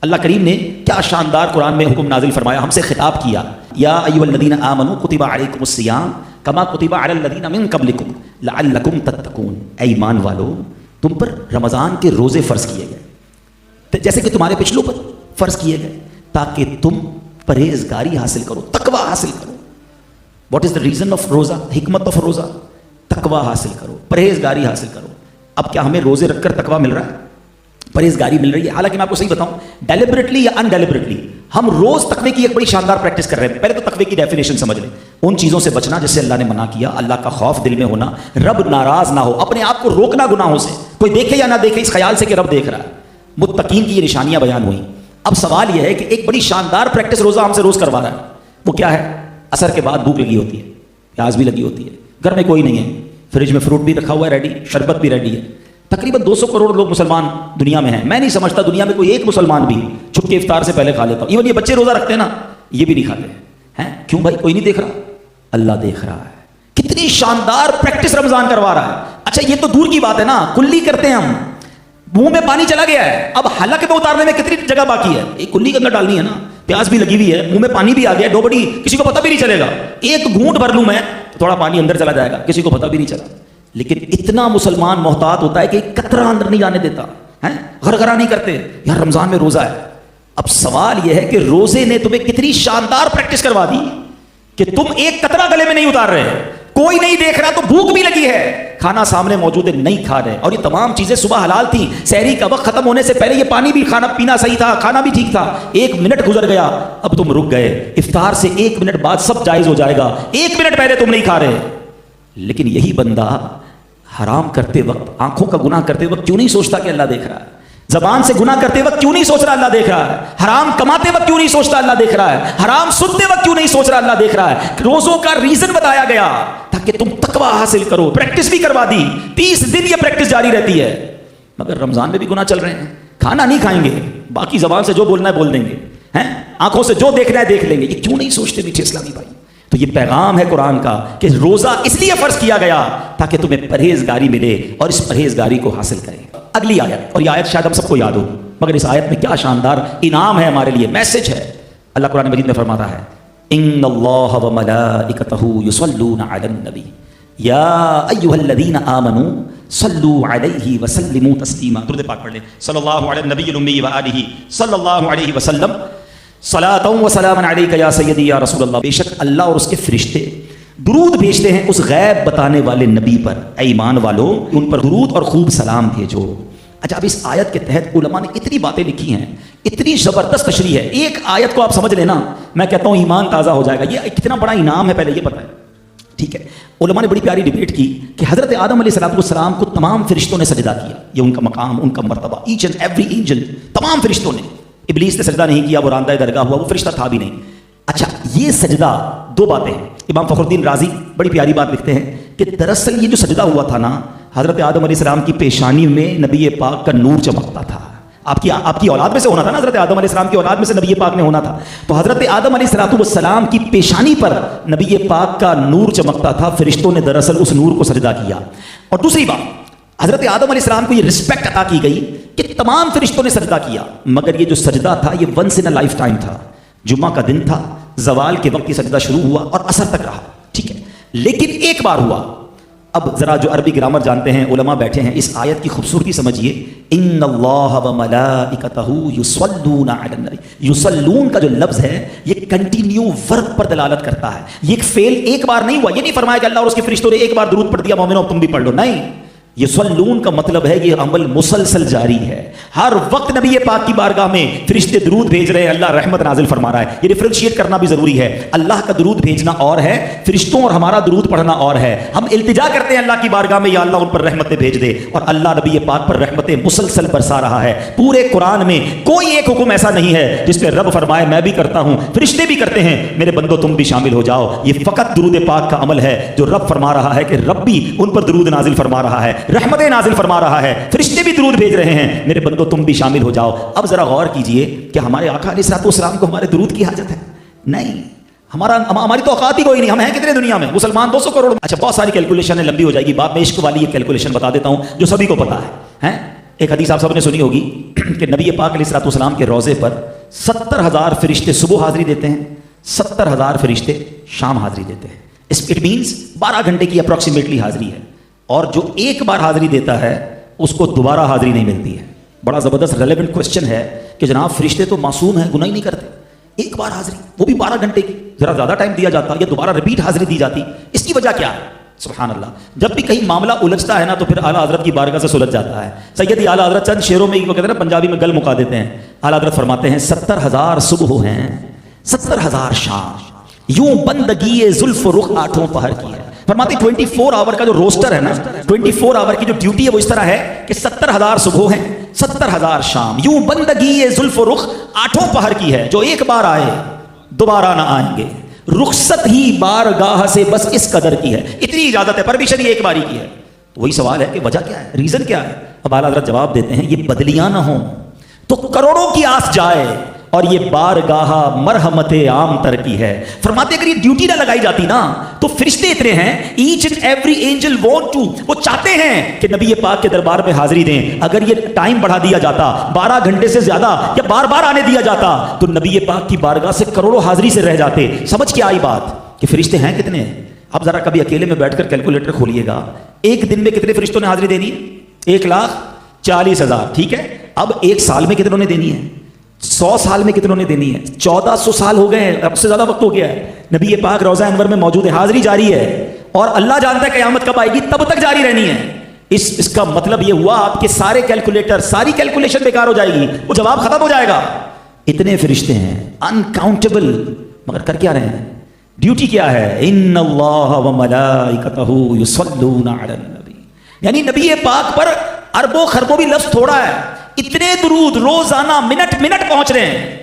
اللہ کریم نے کیا شاندار قرآن میں حکم نازل فرمایا، ہم سے خطاب کیا، یا ایھا الذین آمنوا کتب علیکم الصیام کما کتب علی الذین من قبلکم لعلکم تتقون، اے ایمان والو تم پر رمضان کے روزے فرض کیے گئے جیسے کہ تمہارے پچھلوں پر فرض کیے گئے تاکہ تم پرہیزگاری حاصل کرو، تقوی حاصل کرو۔ What is the reason of روزہ؟ حکمت آف روزہ، تقوی حاصل کرو، پرہیزگاری حاصل کرو۔ اب کیا ہمیں روزے رکھ کر تقوی مل رہا ہے، پرہیزگاری مل رہی ہے؟ حالانکہ میں آپ کو صحیح بتاؤں، ڈیلیبریٹلی یا ان ڈیلیبریٹلی ہم روز تقوی کی ایک بڑی شاندار پریکٹس کر رہے ہیں۔ پہلے تو تقوی کی ڈیفینیشن سمجھ لیں، ان چیزوں سے بچنا جس سے اللہ نے منع کیا، اللہ کا خوف دل میں ہونا، رب ناراض نہ ہو، اپنے آپ کو روکنا گناہوں سے، کوئی دیکھے یا نہ دیکھے اس خیال سے کہ رب دیکھ رہا ہے۔ متقین کی یہ نشانیاں بیان ہوئیں۔ اب سوال یہ ہے کہ ایک بڑی شاندار پریکٹس روزہ ہم سے روز کروا رہا ہے، وہ کیا ہے؟ عصر کے بعد بھوک لگی ہوتی ہے، پیاس بھی لگی ہوتی ہے، گھر میں کوئی نہیں ہے، فریج میں فروٹ بھی رکھا ہوا ہے ریڈی، شربت بھی ریڈی ہے۔ تقریباً 200 کروڑ لوگ مسلمان دنیا میں ہیں، میں نہیں سمجھتا دنیا میں کوئی ایک مسلمان بھی چھپ کے افطار سے پہلے کھا لیتا ہوں۔ ایون یہ بچے روزہ رکھتے ہیں نا، یہ بھی نہیں کھاتے ہیں۔ کیوں بھائی؟ کوئی نہیں دیکھ رہا، اللہ دیکھ رہا ہے۔ کتنی شاندار پریکٹس رمضان کروا رہا ہے۔ اچھا یہ تو دور کی بات ہے نا، کلی کرتے ہیں ہم، منہ میں پانی چلا گیا ہے، اب حلق میں اتارنے میں کتنی جگہ باقی ہے؟ ایک کلی کے اندر ڈالنی ہے نا، پیاس بھی لگی ہوئی ہے، منہ میں پانی بھی آ گیا، ڈوبڑی، کسی کو پتہ بھی نہیں چلے گا، ایک گھونٹ بھر لوں میں تو تھوڑا پانی اندر چلا جائے گا، کسی کو پتہ بھی نہیں چلا۔ لیکن اتنا مسلمان محتاط ہوتا ہے کہ ایک قطرہ اندر نہیں جانے دیتا ہے، غرغرہ نہیں کرتے، یار رمضان میں روزہ ہے۔ اب سوال یہ ہے کہ روزے نے تمہیں کتنی شاندار پریکٹس کروا دی کہ تم ایک قطرہ گلے میں نہیں اتار رہے، کوئی نہیں دیکھ رہا تو بھوک بھی لگی ہے، کھانا سامنے موجود ہے، نہیں کھا رہے، اور یہ تمام چیزیں صبح حلال تھیں، سحری کا وقت ختم ہونے سے پہلے یہ پانی بھی، کھانا پینا صحیح تھا، کھانا بھی ٹھیک تھا، 1 منٹ گزر گیا، اب تم رک گئے، افطار سے 1 منٹ بعد سب جائز ہو جائے گا، 1 منٹ پہلے تم نہیں کھا رہے۔ لیکن یہی بندہ حرام کرتے وقت، آنکھوں کا گناہ کرتے وقت کیوں نہیں سوچتا کہ اللہ دیکھ رہا ہے؟ زبان سے گناہ کرتے وقت کیوں نہیں سوچ رہا اللہ دیکھ رہا ہے؟ حرام کماتے وقت کیوں نہیں سوچتا اللہ دیکھ رہا ہے؟ حرام سنتے وقت کیوں نہیں سوچ رہا اللہ دیکھ رہا ہے؟ روزوں کا ریزن بتایا گیا تاکہ تم تقوی حاصل کرو، پریکٹس بھی کروا دی، 30 دن یہ پریکٹس جاری رہتی ہے۔ مگر رمضان میں بھی گناہ چل رہے ہیں، کھانا نہیں کھائیں گے، باقی زبان سے جو بولنا ہے بول دیں گے، آنکھوں سے جو دیکھنا ہے دیکھ لیں گے، یہ کیوں نہیں سوچتے میٹھے اسلامی بھائی؟ تو یہ پیغام ہے قرآن کا کہ روزہ اس لیے فرض کیا گیا تاکہ تمہیں پرہیزگاری ملے اور اس پرہیزگاری کو حاصل کریں۔ اگلی آیت، اور یہ آیت شاید ہم سب کو یاد ہو، مگر اس آیت میں کیا شاندار انعام ہے ہمارے لیے، میسج ہے۔ اللہ قرآن مجید میں فرماتا ہے ان اللہ وملائکتہ یصلون علی النبی یا ایھا الذین آمنوا صلوا علیہ وسلموا تسلیما۔ درود پاک پڑھ لیں، صلی اللہ علی النبی الامی وآلہ صلی اللہ علیہ وسلم صلاۃ و سلام علیک یا سیدی یا رسول اللہ۔ بے شک اللہ اور اس کے فرشتے درود بھیجتے ہیں اس غیب بتانے والے نبی پر، اے ایمان والو ان پر درود اور خوب سلام بھیجو۔ اچھا اب اس آیت کے تحت علماء نے اتنی باتیں لکھی ہیں، اتنی زبردست تشریح ہے، ایک آیت کو آپ سمجھ لینا، میں کہتا ہوں ایمان تازہ ہو جائے گا۔ یہ کتنا بڑا انعام ہے پہلے یہ پتہ ہے، ٹھیک ہے؟ علماء نے بڑی پیاری ڈیبیٹ کی کہ حضرت آدم علیہ السلام کو تمام فرشتوں نے سجدہ کیا، یہ ان کا مقام، ان کا مرتبہ، ایچ اینڈ ایوری اینجل، تمام فرشتوں نے۔ ابلیس نے سجدہ نہیں کیا، وہ راندہ درگاہ ہوا، وہ فرشتہ تھا بھی نہیں۔ اچھا یہ سجدہ، دو باتیں، امام فخر الدین رازی بڑی پیاری بات لکھتے ہیں کہ دراصل یہ جو سجدہ ہوا تھا نا، حضرت آدم علیہ السلام کی پیشانی میں نبی پاک کا نور چمکتا تھا۔ آپ کی اولاد میں سے ہونا تھا نا، حضرت آدم علیہ السلام کی اولاد میں سے نبی پاک نے ہونا تھا، تو حضرت آدم علیہ السلام کی پیشانی پر نبی پاک کا نور چمکتا تھا، فرشتوں نے دراصل اس نور کو سجدہ کیا۔ اور دوسری بات، حضرت آدم علیہ السلام کو یہ رسپیکٹ عطا کی گئی کہ تمام فرشتوں نے سجدہ کیا، مگر یہ جو سجدہ تھا یہ once in a lifetime تھا، جمعہ کا دن تھا، زوال کے وقت یہ سجدہ شروع ہوا اور عصر تک رہا، ٹھیک ہے؟ لیکن ایک بار ہوا۔ اب ذرا جو عربی گرامر جانتے ہیں علماء بیٹھے ہیں، اس آیت کی خوبصورتی سمجھیے، ان اللہ وملائکتہ یصلون علی النبی، یصلون کا جو لفظ ہے یہ کنٹینیو ورب پر دلالت کرتا ہے، یہ ایک فعل ایک بار نہیں ہوا، یہ نہیں فرمایا کہ اللہ اور اس کے فرشتوں نے ایک بار درود پڑھ دیا مومنوں اب تم بھی پڑھ لو، نہیں، یصلون کا مطلب ہے یہ عمل مسلسل جاری ہے، ہر وقت نبی پاک کی بارگاہ میں فرشتے درود بھیج رہے ہیں، اللہ رحمت نازل فرما رہا ہے۔ یہ ڈیفرینشیٹ کرنا بھی ضروری ہے، اللہ کا درود بھیجنا اور ہے، فرشتوں اور ہمارا درود پڑھنا اور ہے۔ ہم التجا کرتے ہیں اللہ کی بارگاہ میں، یا اللہ ان پر رحمتیں بھیج دے، اور اللہ نبی پاک پر رحمتیں مسلسل برسا رہا ہے۔ پورے قرآن میں کوئی ایک حکم ایسا نہیں ہے جس میں رب فرمائے میں بھی کرتا ہوں، فرشتے بھی کرتے ہیں، میرے بندو تم بھی شامل ہو جاؤ۔ یہ فقط درود پاک کا عمل ہے جو رب فرما رہا ہے کہ رب بھی ان پر درود نازل فرما رہا ہے، رحمتیں نازل فرما رہا ہے، فرشتے بھی درود بھیج رہے ہیں، میرے بندو تم بھی شامل ہو جاؤ۔ اب ذرا غور کیجئے کہ ہمارے آقا علیہ السلام کو ہمارے درود کی حاجت ہے؟ نہیں، ہماری تو اوقات ہی کوئی نہیں، ہم ہیں کتنے دنیا میں مسلمان 200 کروڑ۔ اچھا بہت ساری کیلکولیشن ہے، لمبی ہو جائے گی بات میں، عشق والی یہ کیلکولیشن بتا دیتا ہوں جو سبھی کو پتا ہے۔ ایک حدیث آپ سب نے سنی ہوگی کہ نبی پاک علیہ الصلوۃ والسلام کے روضے پر 70,000 فرشتے صبح حاضری دیتے ہیں، 70,000 فرشتے شام حاضری دیتے ہیں. اٹ مینس 12 گھنٹے کی اپروکسیمیٹلی حاضری ہے. اور جو ایک بار حاضری دیتا ہے اس کو دوبارہ حاضری نہیں ملتی ہے. بڑا زبردست ریلیونٹ کوشچن ہے کہ جناب فرشتے تو معصوم ہیں، گناہ ہی نہیں کرتے، ایک بار حاضری وہ بھی 12 گھنٹے کی، ذرا زیادہ ٹائم دیا جاتا یا دوبارہ ریپیٹ حاضری دی جاتی. اس کی وجہ کیا ہے؟ سبحان اللہ. جب بھی کہیں معاملہ الجھتا ہے نا تو پھر اعلیٰ حضرت کی بارگاہ سے سلجھ جاتا ہے. سیدی اعلیٰ حضرت چند شعروں میں وہ کہتے ہیں نا پنجابی میں گل مکا دیتے ہیں. اعلیٰ حضرت فرماتے ہیں 70,000 صبح ہیں 70,000 شام، یوں بندگی زلف و رخ آٹھوں پہر کی ہے. فرماتے 24 آور کا جو روسٹر ہے نا، 24 آور کی جو ڈیوٹی ہے وہ اس طرح ہے کہ 70,000 صبح ہیں 70,000 شام، یوں بندگی زلف و رخ آٹھوں پہر کی ہے، جو ایک بار آئے دوبارہ نہ آئیں گے، رخصت ہی بارگاہ سے بس اس قدر کی ہے. اتنی اجازت ہے، پرمیشن یہ ایک باری کی ہے. تو وہی سوال ہے کہ وجہ کیا ہے، ریزن کیا ہے؟ اب اعلیٰ حضرت جواب دیتے ہیں یہ بدلیاں نہ ہوں تو کروڑوں کی آس جائے، اور یہ بارگاہ مرحمت عام تر کی ہے. فرماتے اگر یہ ڈیوٹی نہ لگائی جاتی نا تو فرشتے اتنے ہیں، each and every angel want to, وہ چاہتے ہیں کہ نبی پاک کے دربار میں حاضری دیں. اگر یہ ٹائم بڑھا دیا جاتا 12 گھنٹے سے زیادہ یا بار بار آنے دیا جاتا تو نبی پاک کی بارگاہ سے کروڑوں حاضری سے رہ جاتے. سمجھ کے آئی بات کہ فرشتے ہیں کتنے ہیں. اب ذرا کبھی اکیلے میں بیٹھ کر کیلکولیٹر کھولیے گا، ایک دن میں کتنے فرشتوں نے حاضری دینی ہے؟ 1,40,000. ٹھیک ہے، اب ایک سال میں کتنوں نے دینی ہے؟ 100 سال میں کتنوں نے دینی ہے؟ 1400 سال ہو گئے ہیں، اب سے زیادہ وقت ہو گیا ہے. نبی پاک روضہ انور میں موجود ہے، حاضری جاری ہے، اور اللہ جانتا ہے قیامت کب آئے گی، تب تک جاری رہنی ہے. اس کا مطلب یہ ہوا آپ کے سارے کیلکولیٹر، ساری کیلکولیشن بیکار ہو جائے گی، وہ جواب ختم ہو جائے گا. اتنے فرشتے ہیں انکاؤنٹیبل، مگر کر کیا رہے ہیں؟ ڈیوٹی کیا ہے؟ ان اللہ وملائکتہ یصلون علی النبی، یعنی نبی پاک پر اربوں خربوں بھی لفظ تھوڑا ہے، اتنے درود روزانہ منٹ پہنچ رہے ہیں.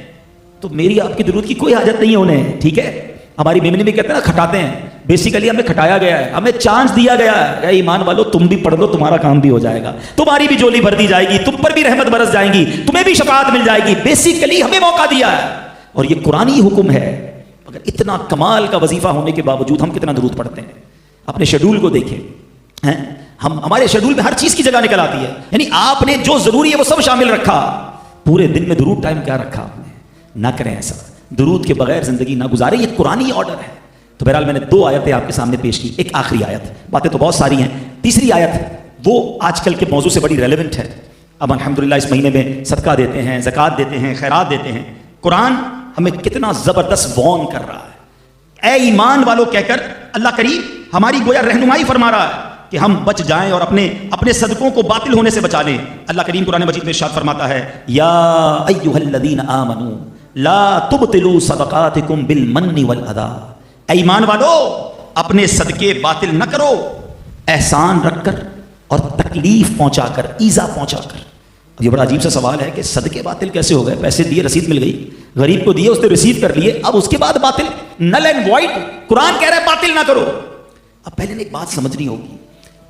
تو میری آپ کی درود کی کوئی حاجت نہیں ہونے. ٹھیک ہے، ہماری میمنی میں کہتے ہیں نا کھٹاتے ہیں، بیسیکلی ہمیں کھٹایا گیا ہے، ہمیں چانس دیا گیا ہے. اے ایمان والو تم بھی پڑھ لو، تمہارا کام بھی ہو جائے گا، تمہاری بھی جولی بھر دی جائے گی، تم پر بھی رحمت برس جائیں گی، تمہیں بھی شفاعت مل جائے گی. بیسیکلی ہمیں موقع دیا ہے اور یہ قرآنی حکم ہے. مگر اتنا کمال کا وظیفہ ہونے کے باوجود ہم کتنا درود پڑھتے ہیں. اپنے شیڈول کو دیکھیں، ہمارے شیڈول میں ہر چیز کی جگہ نکل آتی ہے. یعنی آپ نے جو ضروری ہے وہ سب شامل رکھا. پورے دن میں درود ٹائم کیا رکھا آپ نے؟ نہ کریں ایسا، درود کے بغیر زندگی نہ گزارے، یہ قرآنی آرڈر ہے. تو بہرحال میں نے 2 آیتیں آپ کے سامنے پیش کی، ایک آخری آیت، باتیں تو بہت ساری ہیں. تیسری آیت وہ آج کل کے موضوع سے بڑی ریلیونٹ ہے. اب الحمدللہ اس مہینے میں صدقہ دیتے ہیں، زکوٰۃ دیتے ہیں، خیرات دیتے ہیں. قرآن ہمیں کتنا زبردست وارن کر رہا ہے. اے ایمان والو کہہ کر اللہ کریم ہماری گویا رہنمائی فرما رہا ہے کہ ہم بچ جائیں اور اپنے صدقوں کو باطل ہونے سے بچا لیں. اللہ کریم قرآن مجید میں ارشاد فرماتا ہے یا ایھا الذین آمنوا لا تبطلوا صدقاتکم بالمن والاذی. اے ایمان والو اپنے صدقے باطل نہ کرو، احسان رکھ کر اور تکلیف پہنچا کر، ایذا پہنچا کر. اب یہ بڑا عجیب سا سوال ہے کہ صدقے باطل کیسے ہو گئے؟ پیسے دیے، رسید مل گئی، غریب کو دیے، اس نے ریسیو کر لیے، اب اس کے بعد باطل، نل اینڈ وائڈ. قرآن کہہ رہا ہے باطل نہ کرو. اب پہلے ایک بات سمجھنی ہوگی،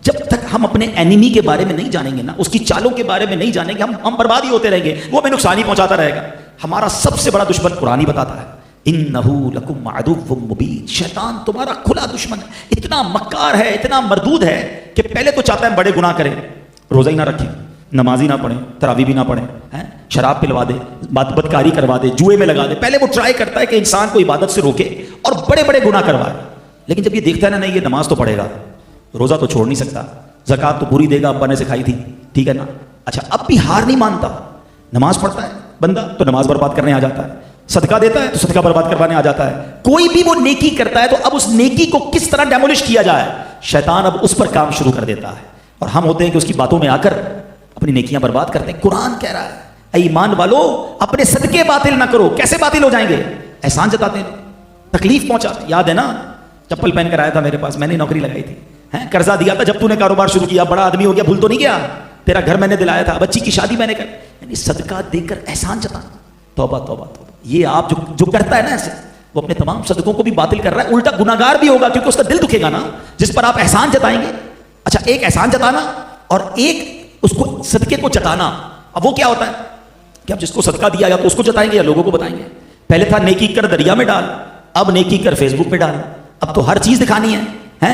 جب تک ہم اپنے اینیمی کے بارے میں نہیں جانیں گے نا، اس کی چالوں کے بارے میں نہیں جانیں گے، ہم برباد ہی ہوتے رہیں گے، وہ ہمیں نقصان ہی پہنچاتا رہے گا. ہمارا سب سے بڑا دشمن قرآن ہی بتاتا ہے انہ لکم عدو مبین. شیطان تمہارا کھلا دشمن ہے، اتنا مکار ہے، اتنا مردود ہے کہ پہلے تو چاہتا ہے بڑے گناہ کریں، روزہ ہی نہ رکھیں، نمازی نہ پڑھیں، تراویح بھی نہ پڑھیں، شراب پلوا دے، بدکاری کروا دے، جوئے میں لگا دے. پہلے وہ ٹرائی کرتا ہے کہ انسان کو عبادت سے روکے اور بڑے بڑے گناہ کروائے. لیکن جب یہ دیکھتا ہے نا نہیں یہ نماز تو پڑھے گا، روزہ تو چھوڑ نہیں سکتا، زکوٰۃ تو پوری دے گا، ابا نے سکھائی تھی، ٹھیک ہے نا، اچھا اب بھی ہار نہیں مانتا، نماز پڑھتا ہے بندہ تو نماز برباد کرنے آ جاتا ہے، صدقہ دیتا ہے تو صدقہ برباد کروانے آ جاتا ہے. کوئی بھی وہ نیکی کرتا ہے تو اب اس نیکی کو کس طرح ڈیمولش کیا جائے، شیطان اب اس پر کام شروع کر دیتا ہے، اور ہم ہوتے ہیں کہ اس کی باتوں میں آ کر اپنی نیکیاں برباد کرتے ہیں. قرآن کہہ رہا ہے اے ایمان والو اپنے صدقے باطل نہ کرو. کیسے باطل ہو جائیں گے؟ احسان جتاتے ہیں، تکلیف پہنچاتے. یاد ہے نا چپل پہن کر آیا تھا میرے پاس، میں نے نوکری لگائی تھی، قرضہ دیا تھا، جب تو نے کاروبار شروع کیا بڑا آدمی ہو گیا، بھول تو نہیں گیا، تیرا گھر میں نے دلایا تھا، بچی کی شادی میں نے کر، یعنی صدقہ دے کر احسان جتانا. توبہ توبہ توبہ. یہ آپ جو کرتا ہے نا ایسے، وہ اپنے تمام صدقوں کو بھی باطل کر رہا ہے، الٹا گناہگار بھی ہوگا کیونکہ اس کا دل دکھے گا نا جس پر آپ احسان جتائیں گے. اچھا ایک احسان جتانا اور ایک اس کو صدقے کو جتانا. اب وہ کیا ہوتا ہے کہ اب جس کو صدقہ دیا یا تو اس کو جتائیں گے یا لوگوں کو بتائیں گے. پہلے تھا نیکی کر دریا میں ڈال، اب نیکی کر فیس بک پہ ڈال، اب تو ہر چیز دکھانی ہے.